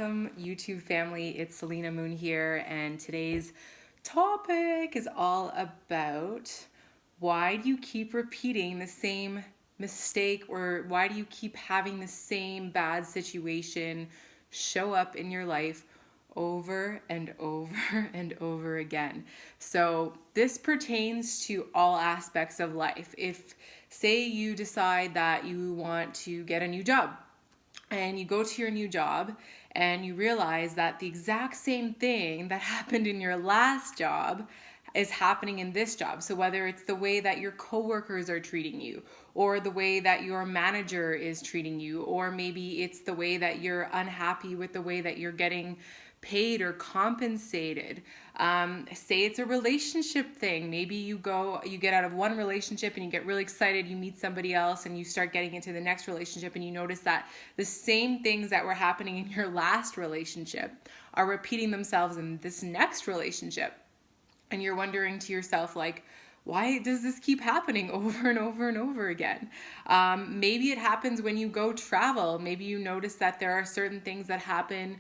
Welcome, YouTube family. It's Selena Moon here, and today's topic is all about why do you keep repeating the same mistake, or why do you keep having the same bad situation show up in your life over and over and over again. So this pertains to all aspects of life. If, say, you decide that you want to get a new job, and you go to your new job and you realize that the exact same thing that happened in your last job is happening in this job. So whether it's the way that your coworkers are treating you, or the way that your manager is treating you, or maybe it's the way that you're unhappy with the way that you're getting paid or compensated. Say it's a relationship thing. Maybe you get out of one relationship and you get really excited, you meet somebody else and you start getting into the next relationship, and you notice that the same things that were happening in your last relationship are repeating themselves in this next relationship. And you're wondering to yourself, like, why does this keep happening over and over and over again? Maybe it happens when you go travel. Maybe you notice that there are certain things that happen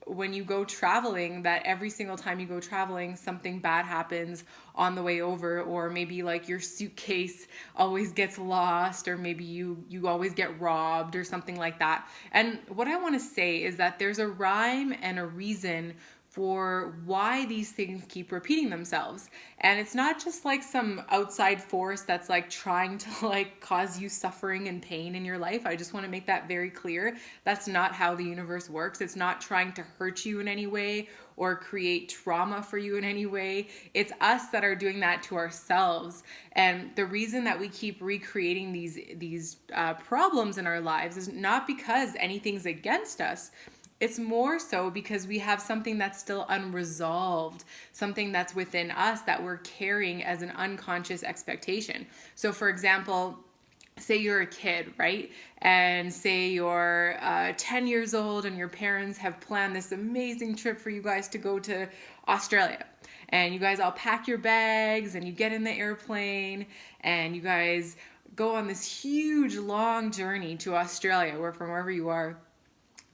when you go traveling, that every single time you go traveling, something bad happens on the way over, or maybe like your suitcase always gets lost, or maybe you always get robbed or something like that. And what I want to say is that there's a rhyme and a reason for why these things keep repeating themselves. And it's not just like some outside force that's like trying to like cause you suffering and pain in your life. I just want to make that very clear. That's not how the universe works. It's not trying to hurt you in any way or create trauma for you in any way. It's us that are doing that to ourselves. And the reason that we keep recreating these problems in our lives is not because anything's against us. It's more so because we have something that's still unresolved, something that's within us that we're carrying as an unconscious expectation. So for example, say you're a kid, right? And say you're 10 years old and your parents have planned this amazing trip for you guys to go to Australia. And you guys all pack your bags and you get in the airplane and you guys go on this huge long journey to Australia, or from wherever you are.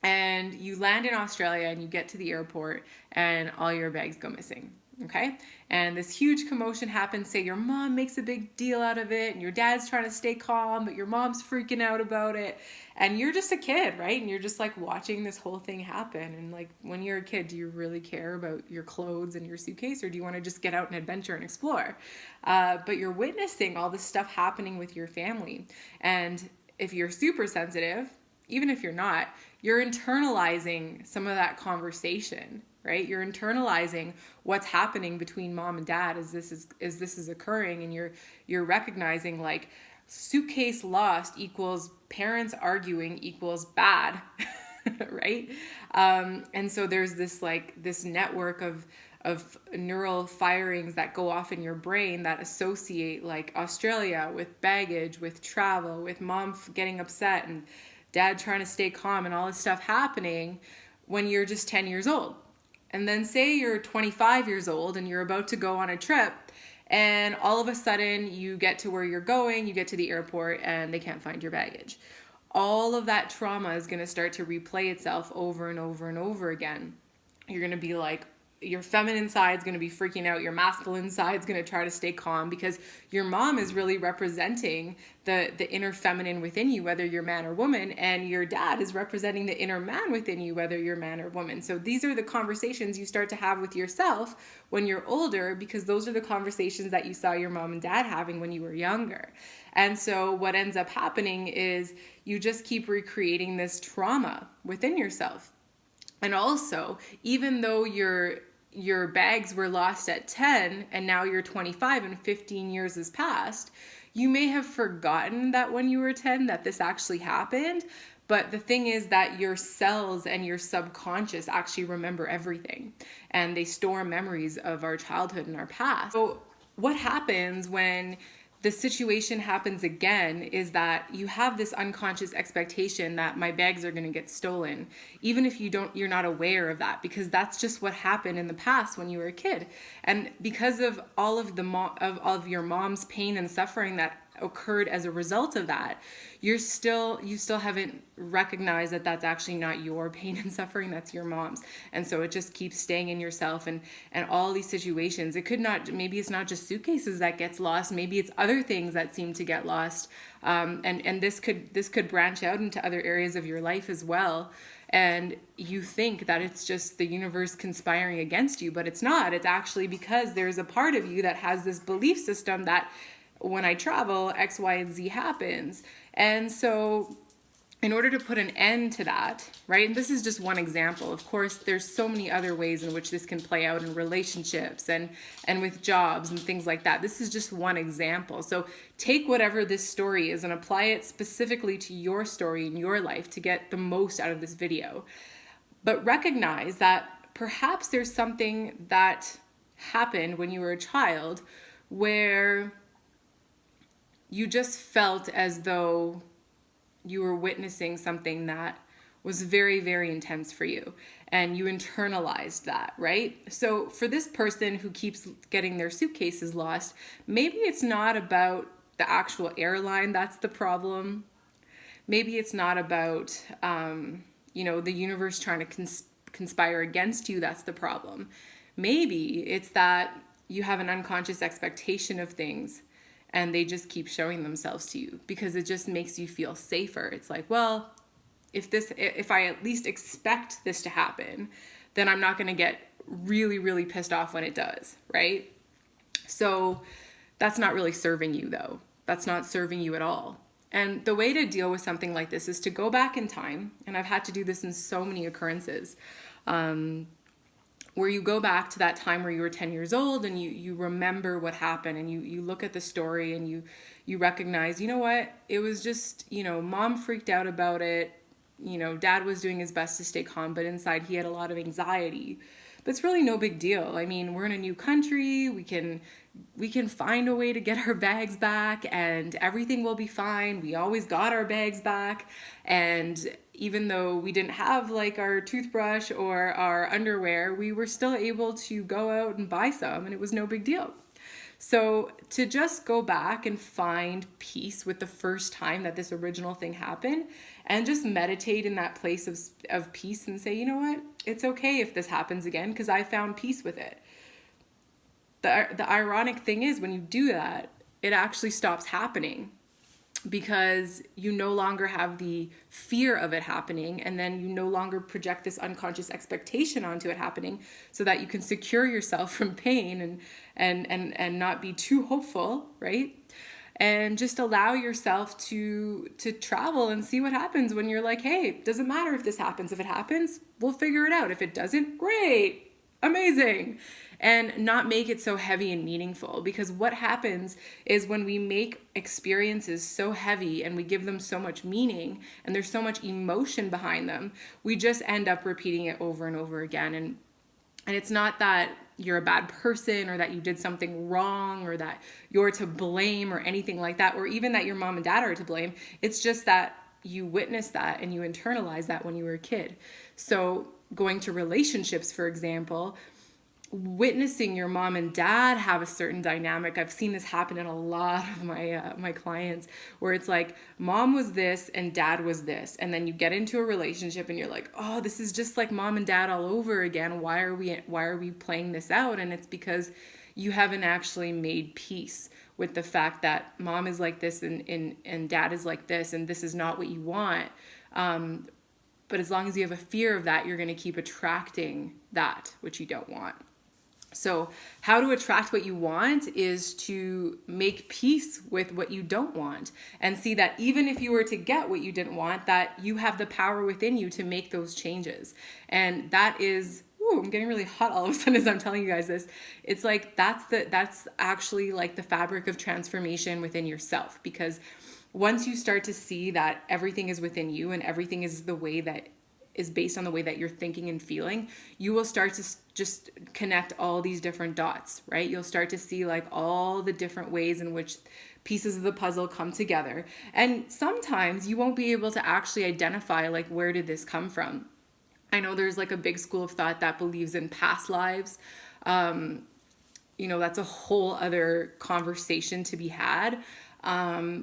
And you land in Australia and you get to the airport and all your bags go missing, okay? And this huge commotion happens. Say your mom makes a big deal out of it and your dad's trying to stay calm, but your mom's freaking out about it. And you're just a kid, right? And you're just like watching this whole thing happen. And like, when you're a kid, do you really care about your clothes and your suitcase, or do you want to just get out and adventure and explore? But you're witnessing all this stuff happening with your family. And if you're super sensitive, even if you're not, you're internalizing some of that conversation, right? You're internalizing what's happening between mom and dad as this is occurring, and you're recognizing like suitcase lost equals parents arguing equals bad, right? And so there's this network of neural firings that go off in your brain that associate like Australia with baggage, with travel, with mom getting upset and dad trying to stay calm, and all this stuff happening when you're just 10 years old. And then say you're 25 years old and you're about to go on a trip, and all of a sudden you get to where you're going, you get to the airport, and they can't find your baggage. All of that trauma is going to start to replay itself over and over and over again. You're going to be like, your feminine side is going to be freaking out. Your masculine side is going to try to stay calm, because your mom is really representing the inner feminine within you, whether you're man or woman, and your dad is representing the inner man within you, whether you're man or woman. So these are the conversations you start to have with yourself when you're older, because those are the conversations that you saw your mom and dad having when you were younger. And so what ends up happening is you just keep recreating this trauma within yourself. And also, even though your bags were lost at 10 and now you're 25 and 15 years has passed, you may have forgotten that when you were 10 that this actually happened. But the thing is that your cells and your subconscious actually remember everything, and they store memories of our childhood and our past. So what happens when the situation happens again is that you have this unconscious expectation that my bags are going to get stolen, even if you're not aware of that, because that's just what happened in the past when you were a kid. And because of all of your mom's pain and suffering that occurred as a result of that, you still haven't recognized that that's actually not your pain and suffering, that's your mom's. And so it just keeps staying in yourself, and all these situations. It could not, maybe it's not just suitcases that gets lost, maybe it's other things that seem to get lost. And this could branch out into other areas of your life as well. And you think that it's just the universe conspiring against you, but it's not. It's actually because there's a part of you that has this belief system that when I travel, X, Y, and Z happens. And so in order to put an end to that, right? And this is just one example. Of course, there's so many other ways in which this can play out in relationships and with jobs and things like that. This is just one example. So take whatever this story is and apply it specifically to your story in your life to get the most out of this video. But recognize that perhaps there's something that happened when you were a child where you just felt as though you were witnessing something that was very, very intense for you, and you internalized that, right? So for this person who keeps getting their suitcases lost, maybe it's not about the actual airline that's the problem. Maybe it's not about, the universe trying to conspire against you, that's the problem. Maybe it's that you have an unconscious expectation of things and they just keep showing themselves to you because it just makes you feel safer. It's like, well, if I at least expect this to happen, then I'm not going to get really, really pissed off when it does, right? So that's not really serving you, though. That's not serving you at all. And the way to deal with something like this is to go back in time, and I've had to do this in so many occurrences, where you go back to that time where you were 10 years old and you remember what happened, and you look at the story and you recognize, you know what, it was just, mom freaked out about it. Dad was doing his best to stay calm, but inside he had a lot of anxiety. But it's really no big deal. I mean, we're in a new country. We can find a way to get our bags back and everything will be fine. We always got our bags back. And even though we didn't have like our toothbrush or our underwear, we were still able to go out and buy some, and it was no big deal. So to just go back and find peace with the first time that this original thing happened, and just meditate in that place of peace and say, you know what, it's okay if this happens again because I found peace with it. The ironic thing is when you do that, it actually stops happening because you no longer have the fear of it happening, and then you no longer project this unconscious expectation onto it happening so that you can secure yourself from pain and not be too hopeful, right? And just allow yourself to travel and see what happens when you're like, hey, it doesn't matter if this happens. If it happens, we'll figure it out. If it doesn't, great, amazing. And not make it so heavy and meaningful, because what happens is when we make experiences so heavy and we give them so much meaning and there's so much emotion behind them, we just end up repeating it over and over again. And it's not that you're a bad person or that you did something wrong or that you're to blame or anything like that, or even that your mom and dad are to blame. It's just that you witnessed that and you internalized that when you were a kid. So going to relationships, for example, witnessing your mom and dad have a certain dynamic. I've seen this happen in a lot of my clients, where it's like mom was this and dad was this, and then you get into a relationship and you're like, oh, this is just like mom and dad all over again. Why are we playing this out? And it's because you haven't actually made peace with the fact that mom is like this and dad is like this, and this is not what you want. But as long as you have a fear of that, you're going to keep attracting that which you don't want. So how to attract what you want is to make peace with what you don't want, and see that even if you were to get what you didn't want, that you have the power within you to make those changes. And that is, I'm getting really hot all of a sudden as I'm telling you guys this. It's like that's actually like the fabric of transformation within yourself, because once you start to see that everything is within you and everything is the way that is based on the way that you're thinking and feeling, you will start to just connect all these different dots, right? You'll start to see like all the different ways in which pieces of the puzzle come together. And sometimes you won't be able to actually identify like, where did this come from? I know there's like a big school of thought that believes in past lives. That's a whole other conversation to be had. I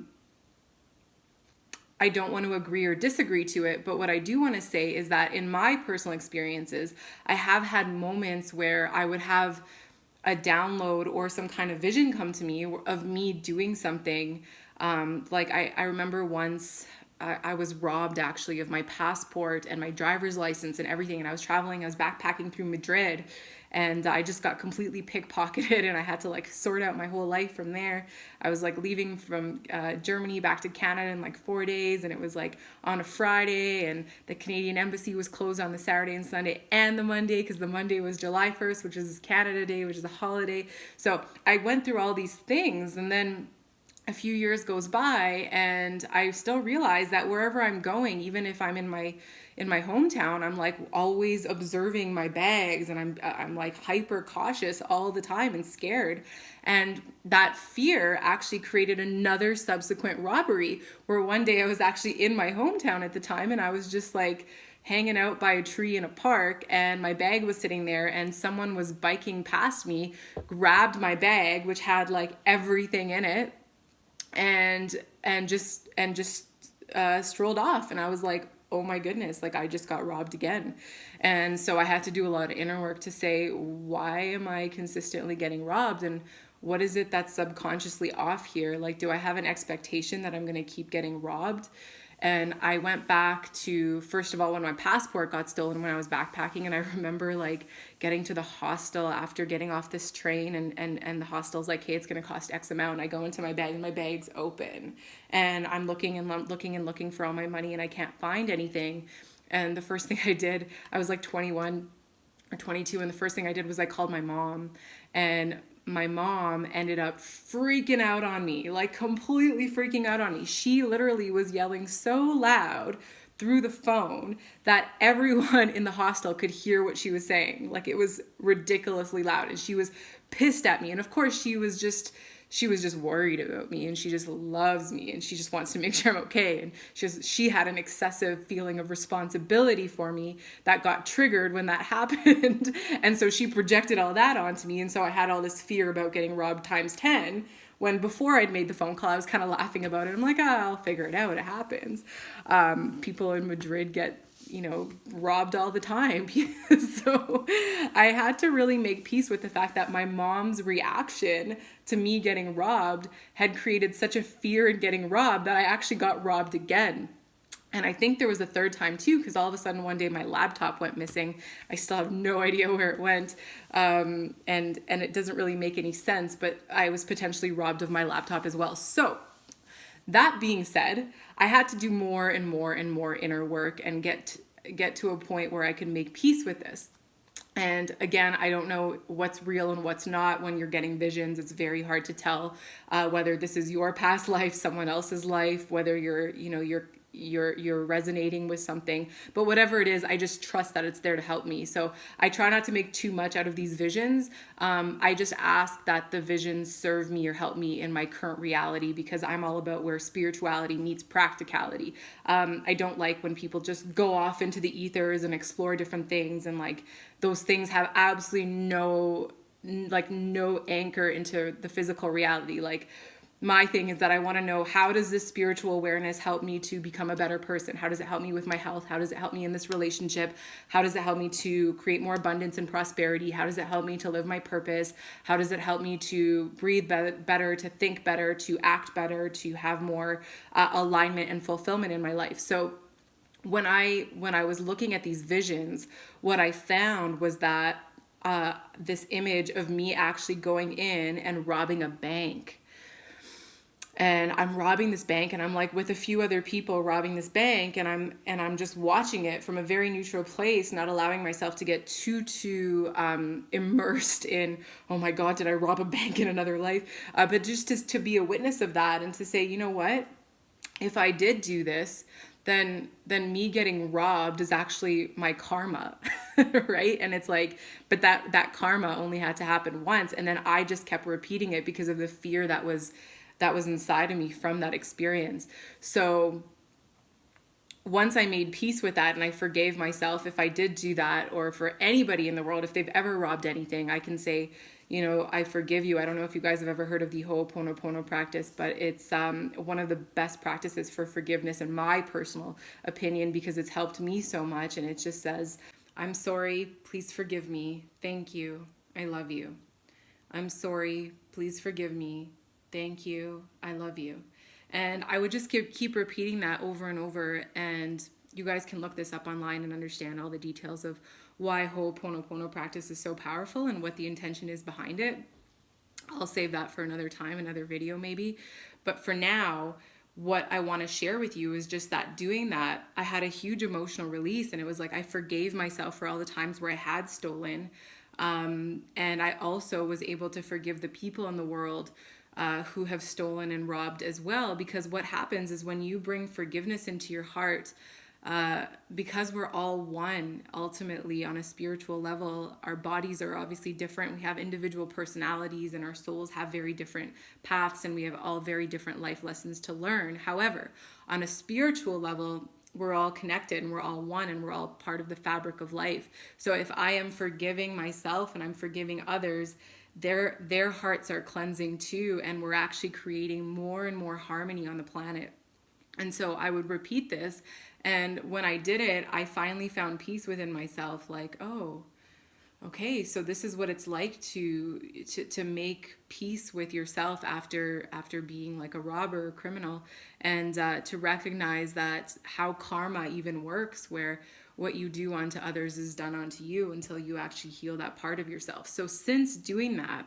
don't want to agree or disagree to it, but what I do want to say is that in my personal experiences, I have had moments where I would have a download or some kind of vision come to me of me doing something. Like I remember once I was robbed actually of my passport and my driver's license and everything. And I was backpacking through Madrid, and I just got completely pickpocketed, and I had to like sort out my whole life from there. I was like leaving from Germany back to Canada in like 4 days, and it was like on a Friday, and the Canadian embassy was closed on the Saturday and Sunday and the Monday, because the Monday was July 1st, which is Canada Day, which is a holiday. So I went through all these things, and then a few years goes by, and I still realize that wherever I'm going, even if I'm in my hometown, I'm like always observing my bags, and I'm like hyper cautious all the time and scared. And that fear actually created another subsequent robbery, where one day I was actually in my hometown at the time, and I was just like hanging out by a tree in a park, and my bag was sitting there, and someone was biking past me, grabbed my bag, which had like everything in it, and just strolled off. And I was like, oh my goodness, like I just got robbed again. And so I had to do a lot of inner work to say, why am I consistently getting robbed, and what is it that's subconsciously off here? Like, do I have an expectation that I'm going to keep getting robbed? And I went back to, first of all, when my passport got stolen when I was backpacking. And I remember like getting to the hostel after getting off this train, and the hostel's like, hey, it's going to cost X amount. And I go into my bag, and my bag's open, and I'm looking and looking and looking for all my money, and I can't find anything. And the first thing I did, I was like 21 or 22. And the first thing I did was I called my mom, and my mom ended up freaking out on me, like completely freaking out on me. She literally was yelling so loud through the phone that everyone in the hostel could hear what she was saying. Like, it was ridiculously loud, and she was pissed at me. And of course she was just worried about me, and she just loves me, and she just wants to make sure I'm okay. And she had an excessive feeling of responsibility for me that got triggered when that happened. And so she projected all that onto me. And so I had all this fear about getting robbed times 10, when before I'd made the phone call, I was kind of laughing about it. I'm like, I'll figure it out. It happens. People in Madrid get robbed all the time. So I had to really make peace with the fact that my mom's reaction to me getting robbed had created such a fear in getting robbed that I actually got robbed again. And I think there was a third time too, because all of a sudden one day my laptop went missing. I still have no idea where it went. And it doesn't really make any sense, but I was potentially robbed of my laptop as well. So that being said, I had to do more and more and more inner work and get to a point where I could make peace with this. And again, I don't know what's real and what's not when you're getting visions. It's very hard to tell whether this is your past life, someone else's life, whether you're resonating with something. But whatever it is, I just trust that it's there to help me. So I try not to make too much out of these visions. I just ask that the visions serve me or help me in my current reality, because I'm all about where spirituality meets practicality. I don't like when people just go off into the ethers and explore different things, and like those things have absolutely no anchor into the physical reality. Like, my thing is that I want to know, how does this spiritual awareness help me to become a better person? How does it help me with my health? How does it help me in this relationship? How does it help me to create more abundance and prosperity? How does it help me to live my purpose? How does it help me to breathe better, to think better, to act better, to have more alignment and fulfillment in my life? So when I was looking at these visions, what I found was that this image of me actually going in and robbing a bank. And I'm robbing this bank, and I'm like with a few other people robbing this bank, and I'm just watching it from a very neutral place, not allowing myself to get too immersed in, oh my God, did I rob a bank in another life? But just to be a witness of that, and to say, you know what, if I did do this, then me getting robbed is actually my karma, right? And it's like, but that karma only had to happen once, and then I just kept repeating it because of the fear that was inside of me from that experience. So once I made peace with that and I forgave myself if I did do that, or for anybody in the world, if they've ever robbed anything, I can say, I forgive you. I don't know if you guys have ever heard of the Ho'oponopono practice, but it's one of the best practices for forgiveness in my personal opinion, because it's helped me so much. And it just says, I'm sorry, please forgive me. Thank you. I love you. I'm sorry, please forgive me. Thank you. I love you. And I would just keep repeating that over and over. And you guys can look this up online and understand all the details of why Ho'oponopono practice is so powerful and what the intention is behind it. I'll save that for another time, another video maybe. But for now, what I want to share with you is just that doing that, I had a huge emotional release. And it was like I forgave myself for all the times where I had stolen. And I also was able to forgive the people in the world who have stolen and robbed as well. Because what happens is when you bring forgiveness into your heart, because we're all one ultimately on a spiritual level, our bodies are obviously different. We have individual personalities and our souls have very different paths, and we have all very different life lessons to learn. However, on a spiritual level, we're all connected and we're all one and we're all part of the fabric of life. So if I am forgiving myself and I'm forgiving others, their hearts are cleansing too, and we're actually creating more and more harmony on the planet. And so I would repeat this, and when I did it, I finally found peace within myself, like, oh, okay, so this is what it's like to make peace with yourself after being like a robber or criminal, and to recognize that how karma even works, where what you do unto others is done unto you until you actually heal that part of yourself. So since doing that,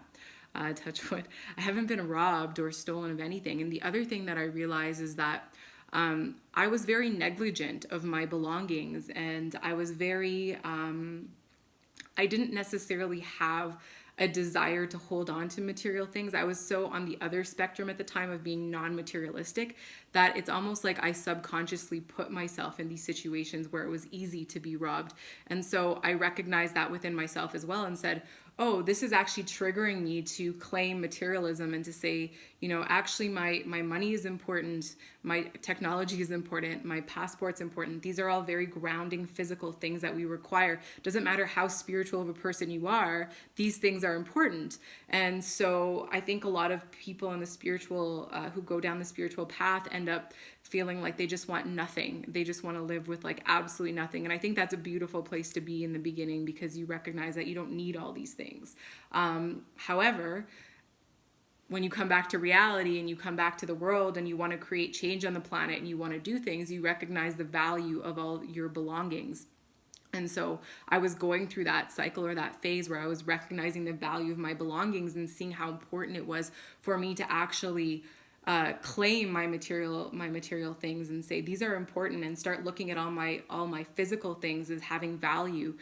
touch wood, I haven't been robbed or stolen of anything. And the other thing that I realize is that I was very negligent of my belongings, and I was very I didn't necessarily have a desire to hold on to material things. I was so on the other spectrum at the time of being non-materialistic that it's almost like I subconsciously put myself in these situations where it was easy to be robbed. And so I recognized that within myself as well and said, oh, this is actually triggering me to claim materialism and to say, actually my money is important, my technology is important, my passport's important. These are all very grounding physical things that we require. Doesn't matter how spiritual of a person you are, these things are important. And so I think a lot of people in the spiritual, who go down the spiritual path, end up feeling like they just want nothing. They just want to live with like absolutely nothing. And I think that's a beautiful place to be in the beginning, because you recognize that you don't need all these things. However, when you come back to reality and you come back to the world and you want to create change on the planet and you want to do things, you recognize the value of all your belongings. And so I was going through that cycle or that phase where I was recognizing the value of my belongings and seeing how important it was for me to actually claim my material things and say these are important, and start looking at all my physical things as having value,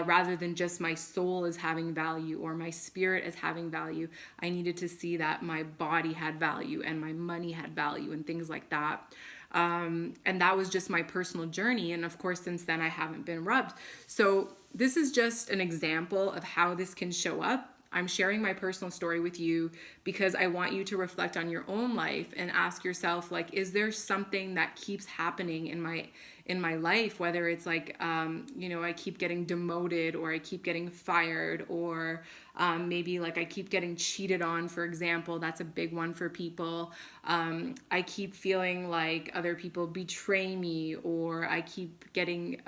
rather than just my soul as having value or my spirit as having value. I needed to see that my body had value and my money had value and things like that. And that was just my personal journey. And of course, since then I haven't been robbed. So this is just an example of how this can show up. I'm sharing my personal story with you because I want you to reflect on your own life and ask yourself, like, is there something that keeps happening in my life? Whether it's like, I keep getting demoted, or I keep getting fired, or maybe like I keep getting cheated on, for example. That's a big one for people. I keep feeling like other people betray me, or I keep getting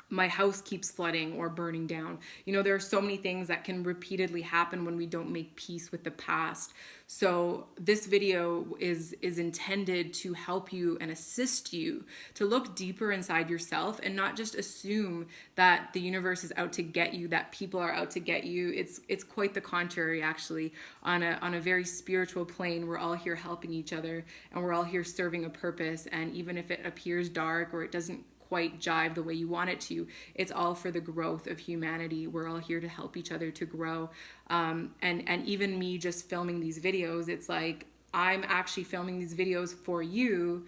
my house keeps flooding or burning down. There are so many things that can repeatedly happen when we don't make peace with the past. So this video is intended to help you and assist you to look deeper inside yourself and not just assume that the universe is out to get you, that people are out to get you. It's quite the contrary, actually. On a very spiritual plane, we're all here helping each other, and we're all here serving a purpose. And even if it appears dark or it doesn't quite jive the way you want it to, it's all for the growth of humanity. We're all here to help each other to grow. And even me just filming these videos, it's like I'm actually filming these videos for you,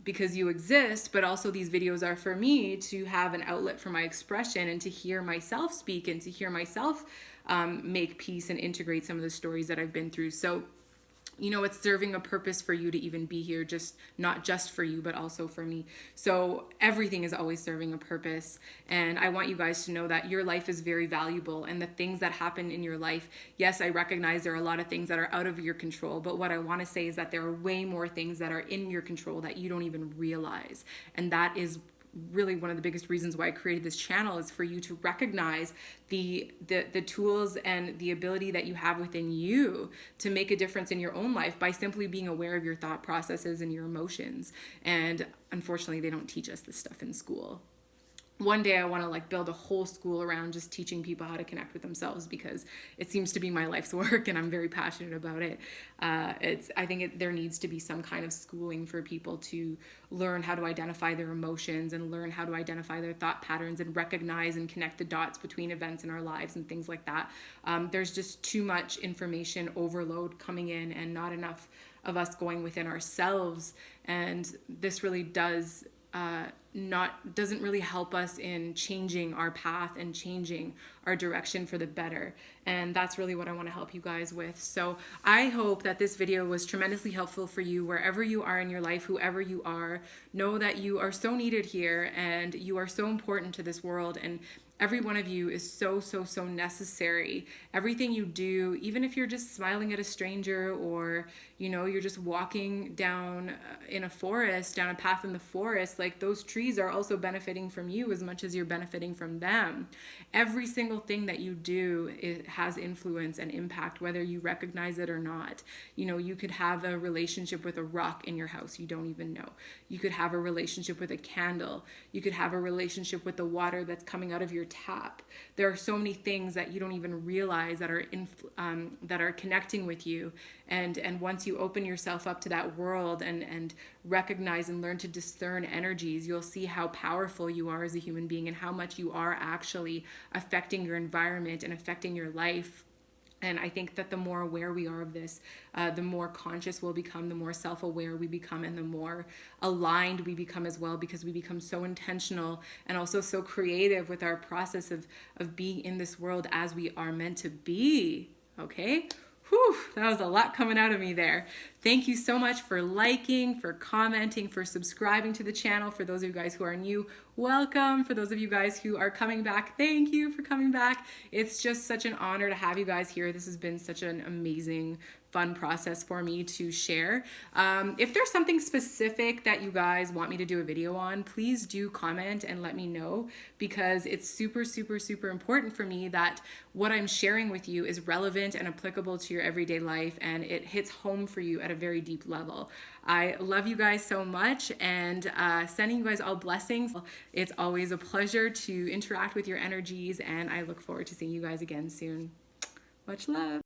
because you exist, but also these videos are for me to have an outlet for my expression and to hear myself speak and to hear myself make peace and integrate some of the stories that I've been through. So it's serving a purpose for you to even be here, just not just for you, but also for me. So everything is always serving a purpose. And I want you guys to know that your life is very valuable, and the things that happen in your life, yes, I recognize there are a lot of things that are out of your control, but what I want to say is that there are way more things that are in your control that you don't even realize. And that is really one of the biggest reasons why I created this channel, is for you to recognize the tools and the ability that you have within you to make a difference in your own life by simply being aware of your thought processes and your emotions. And unfortunately, they don't teach us this stuff in school. One day I want to like build a whole school around just teaching people how to connect with themselves, because it seems to be my life's work and I'm very passionate about it. I think there needs to be some kind of schooling for people to learn how to identify their emotions and learn how to identify their thought patterns and recognize and connect the dots between events in our lives and things like that. There's just too much information overload coming in and not enough of us going within ourselves. And this really doesn't really help us in changing our path and changing our direction for the better. And that's really what I want to help you guys with. So I hope that this video was tremendously helpful for you wherever you are in your life, whoever you are. Know that you are so needed here and you are so important to this world, and every one of you is so, so, so necessary. Everything you do, even if you're just smiling at a stranger, or, you're just walking down in a forest, down a path in the forest, like those trees are also benefiting from you as much as you're benefiting from them. Every single thing that you do, it has influence and impact, whether you recognize it or not. You could have a relationship with a rock in your house you don't even know. You could have a relationship with a candle. You could have a relationship with the water that's coming out of your tap. There are so many things that you don't even realize that are connecting with you. And once you open yourself up to that world and recognize and learn to discern energies, you'll see how powerful you are as a human being and how much you are actually affecting your environment and affecting your life. And I think that the more aware we are of this, the more conscious we'll become, the more self-aware we become, and the more aligned we become as well, because we become so intentional and also so creative with our process of being in this world as we are meant to be. Okay? Whew, that was a lot coming out of me there. Thank you so much for liking, for commenting, for subscribing to the channel. For those of you guys who are new, welcome. For those of you guys who are coming back, thank you for coming back. It's just such an honor to have you guys here. This has been such an amazing, fun process for me to share. If there's something specific that you guys want me to do a video on, please do comment and let me know, because it's super, super, super important for me that what I'm sharing with you is relevant and applicable to your everyday life, and it hits home for you at a very deep level. I love you guys so much, and sending you guys all blessings. It's always a pleasure to interact with your energies, and I look forward to seeing you guys again soon. Much love.